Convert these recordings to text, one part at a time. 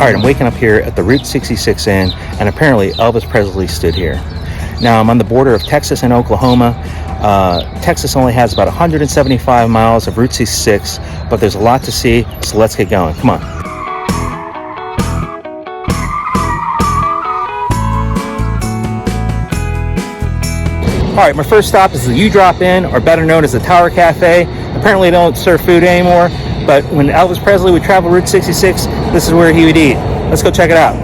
Alright, I'm waking up here at the Route 66 Inn, and apparently Elvis Presley stood here. Now, I'm on the border of Texas and Oklahoma. Texas only has about 175 miles of Route 66, but there's a lot to see, so let's get going. Come on. Alright, my first stop is the U-Drop Inn, or better known as the Tower Cafe. Apparently they don't serve food anymore, but when Elvis Presley would travel Route 66, this is where he would eat. Let's go check it out.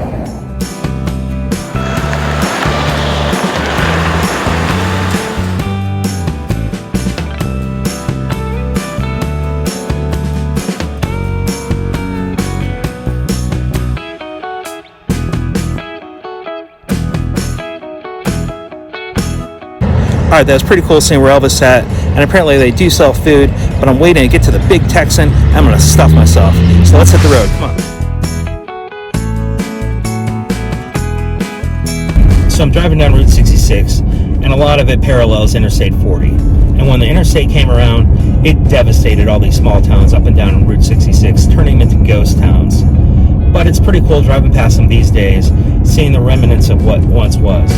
Alright, that was pretty cool seeing where Elvis sat, and apparently they do sell food, but I'm waiting to get to the Big Texan. I'm going to stuff myself. So let's hit the road. Come on. So I'm driving down Route 66, and a lot of it parallels Interstate 40. And when the interstate came around, it devastated all these small towns up and down Route 66, turning them into ghost towns. But it's pretty cool driving past them these days, seeing the remnants of what once was.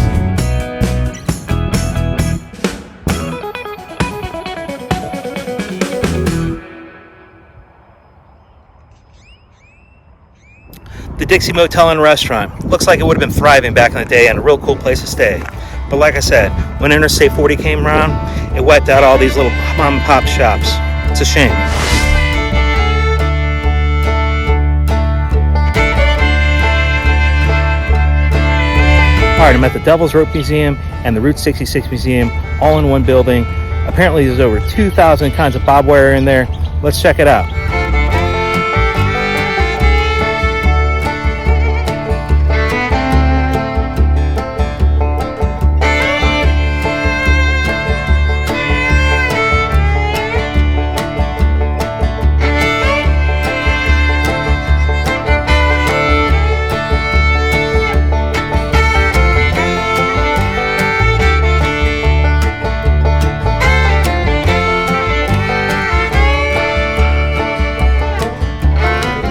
The Dixie Motel and Restaurant. Looks like it would have been thriving back in the day and a real cool place to stay. But like I said, when Interstate 40 came around, it wiped out all these little mom and pop shops. It's a shame. Alright, I'm at the Devil's Rope Museum and the Route 66 Museum, all in one building. Apparently there's over 2,000 kinds of barbed wire in there. Let's check it out.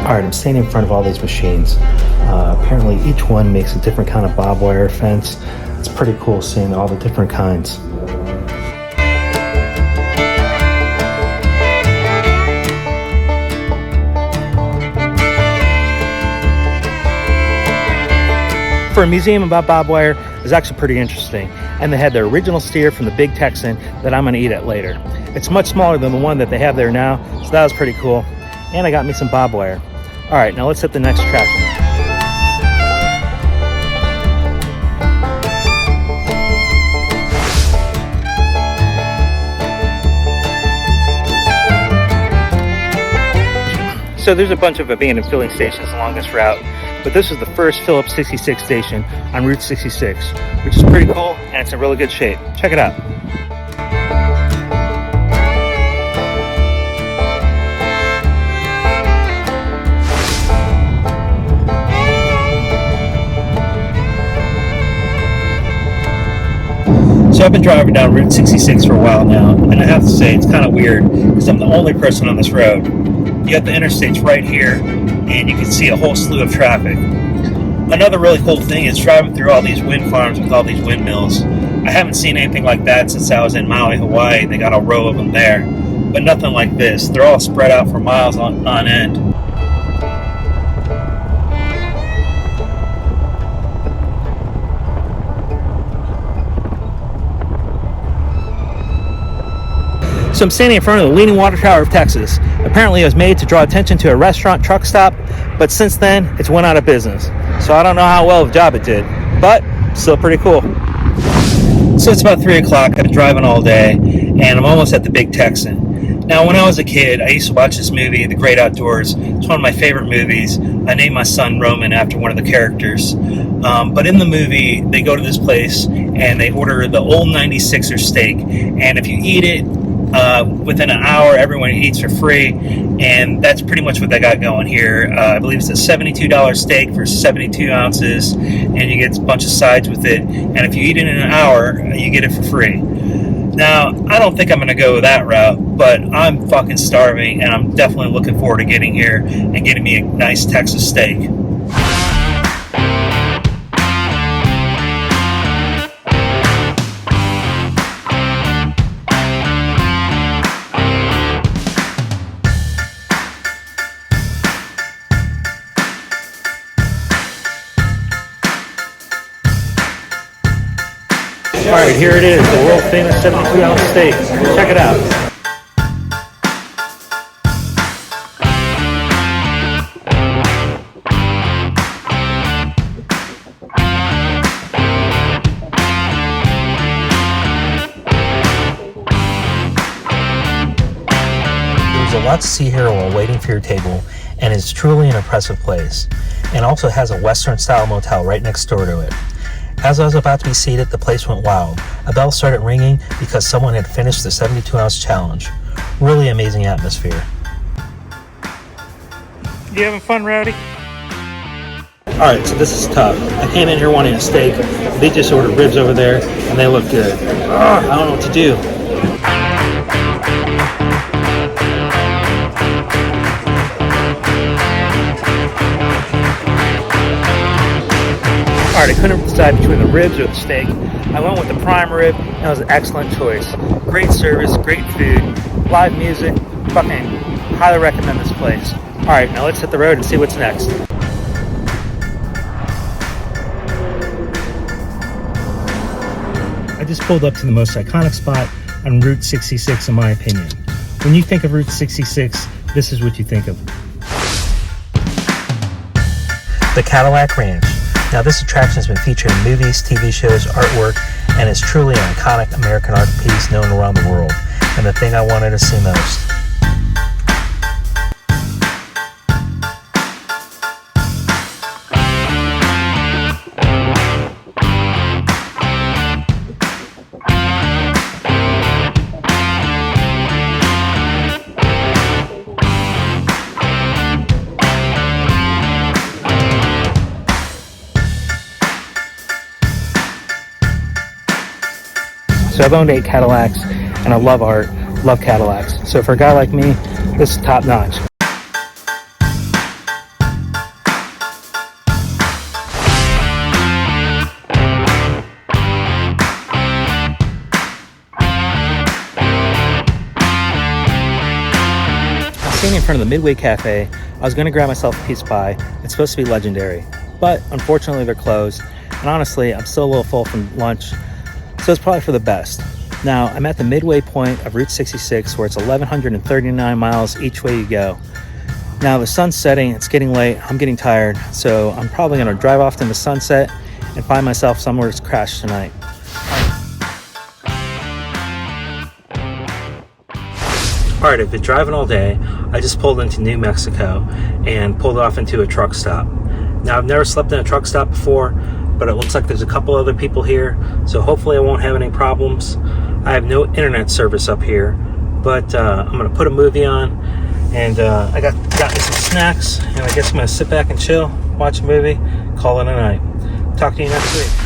Alright, I'm standing in front of all these machines. Apparently each one makes a different kind of barbed wire fence. It's pretty cool seeing all the different kinds. For a museum about barbed wire, it's actually pretty interesting. And they had their original steer from the Big Texan that I'm going to eat at later. It's much smaller than the one that they have there now, so that was pretty cool. And I got me some barbed wire. Alright, now let's hit the next attraction. So there's a bunch of abandoned filling stations along this route, but this is the first Phillips 66 station on Route 66, which is pretty cool and it's in really good shape. Check it out. So I've been driving down Route 66 for a while now, and I have to say it's kind of weird because I'm the only person on this road. You got the interstates right here, and you can see a whole slew of traffic. Another really cool thing is driving through all these wind farms with all these windmills. I haven't seen anything like that since I was in Maui, Hawaii. They got a row of them there, but nothing like this. They're all spread out for miles on end. So I'm standing in front of the Leaning Water Tower of Texas. Apparently it was made to draw attention to a restaurant truck stop, but since then it's went out of business. So I don't know how well of a job it did, but still pretty cool. So it's about 3 o'clock, I've been driving all day, and I'm almost at the Big Texan. Now when I was a kid, I used to watch this movie, The Great Outdoors. It's one of my favorite movies. I named my son Roman after one of the characters. But in the movie, they go to this place and they order the old 96er steak, and if you eat it, within an hour, everyone eats for free, and that's pretty much what they got going here. I believe it's a $72 steak for 72 ounces, and you get a bunch of sides with it, and if you eat it in an hour, you get it for free. Now, I don't think I'm going to go that route, but I'm fucking starving, and I'm definitely looking forward to getting here and getting me a nice Texas steak. Alright, here it is, the world famous 72-ounce steak. Check it out. There's a lot to see here while waiting for your table, and it's truly an impressive place. And also has a Western-style motel right next door to it. As I was about to be seated, the place went wild. A bell started ringing because someone had finished the 72-ounce challenge. Really amazing atmosphere. You having fun, Rowdy? Alright, so this is tough. I came in here wanting a steak. They just ordered ribs over there, and they look good. I don't know what to do. Alright, I couldn't decide between the ribs or the steak. I went with the prime rib, and it was an excellent choice. Great service, great food, live music. Fucking highly recommend this place. Alright, now let's hit the road and see what's next. I just pulled up to the most iconic spot on Route 66 in my opinion. When you think of Route 66, this is what you think of. The Cadillac Ranch. Now this attraction has been featured in movies, TV shows, artwork, and is truly an iconic American art piece known around the world, and the thing I wanted to see most. So I've owned 8 Cadillacs, and I love art, love Cadillacs. So for a guy like me, this is top notch. I'm standing in front of the Midway Cafe. I was going to grab myself a piece of pie. It's supposed to be legendary, but unfortunately they're closed. And honestly, I'm still a little full from lunch. So it's probably for the best. Now, I'm at the midway point of Route 66 where it's 1,139 miles each way you go. Now, the sun's setting, it's getting late, I'm getting tired, so I'm probably gonna drive off in the sunset and find myself somewhere to crash tonight. Alright, I've been driving all day. I just pulled into New Mexico and pulled off into a truck stop. Now, I've never slept in a truck stop before, but it looks like there's a couple other people here, so hopefully I won't have any problems. I have no internet service up here, but I'm going to put a movie on, and I got me some snacks, and I guess I'm going to sit back and chill, watch a movie, call it a night. Talk to you next week.